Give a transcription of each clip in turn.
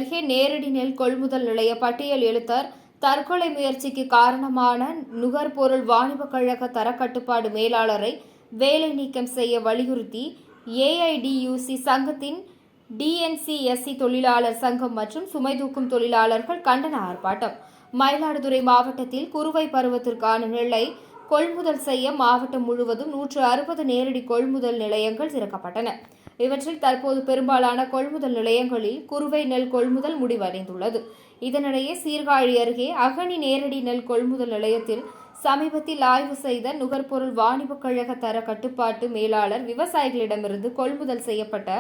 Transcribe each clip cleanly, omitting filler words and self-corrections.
அருகே நேரடி நெல் கொள்முதல் நிலைய பட்டியல் எழுத்தர் தற்கொலை முயற்சிக்கு காரணமான நுகர்பொருள் வாணிப கழக தரக்கட்டுப்பாடு மேலாளரை வேலை நீக்கம் செய்ய வலியுறுத்தி ஏஐடியூசி சங்கத்தின் டிஎன்சிஎஸ்சி தொழிலாளர் சங்கம் மற்றும் சுமை தூக்கும் தொழிலாளர்கள் கண்டன ஆர்ப்பாட்டம். மயிலாடுதுறை மாவட்டத்தில் குறுவை பருவத்திற்கான நெல்லை கொள்முதல் செய்ய மாவட்டம் முழுவதும் 160 நேரடி கொள்முதல் நிலையங்கள் திறக்கப்பட்டன. இவற்றில் தற்போது பெரும்பாலான கொள்முதல் நிலையங்களில் குறுவை நெல் கொள்முதல் முடிவடைந்துள்ளது. இதனிடையே சீர்காழி அருகே அகனி நேரடி நெல் கொள்முதல் நிலையத்தில் சமீபத்தில் ஆய்வு செய்த நுகர்பொருள் வாணிப கழக தர கட்டுப்பாட்டு மேலாளர் விவசாயிகளிடமிருந்து கொள்முதல் செய்யப்பட்ட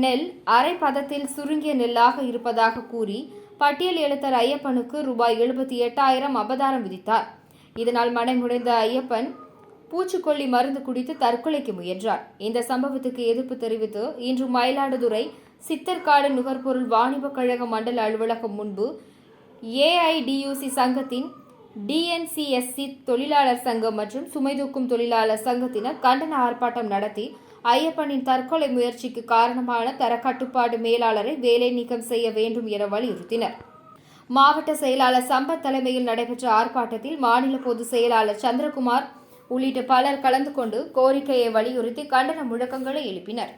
நெல் அரை பதத்தில் சுருங்கிய நெல்லாக இருப்பதாக கூறி பட்டியல் எழுத்தர் ஐயப்பனுக்கு ரூபாய் 78,000 அபதாரம் விதித்தார். இதனால் மனமுடைந்த ஐயப்பன் பூச்சிக்கொல்லி மருந்து குடித்து தற்கொலைக்கு முயன்றார். இந்த சம்பவத்துக்கு எதிர்ப்பு தெரிவித்து இன்று மயிலாடுதுறை சித்தர்காடு நுகர்பொருள் வாணிப கழக மண்டல அலுவலகம் முன்பு ஏஐடியூசி சங்கத்தின் டிஎன்சிஎஸ்சி தொழிலாளர் சங்கம் மற்றும் சுமை தூக்கும் தொழிலாளர் சங்கத்தினர் கண்டன ஆர்ப்பாட்டம் நடத்தி ஐயப்பனின் தற்கொலை முயற்சிக்கு காரணமான தரக்கட்டுப்பாடு மேலாளரை வேலை நீக்கம் செய்ய வேண்டும் என வலியுறுத்தினர். மாவட்ட செயலாளர் சம்பத் தலைமையில் நடைபெற்ற ஆர்ப்பாட்டத்தில் மாநில பொதுச் செயலாளர் சந்திரகுமார் உள்ளிட்ட பலர் கலந்து கொண்டு கோரிக்கையை வலியுறுத்தி கண்டன முழக்கங்களை எழுப்பினர்.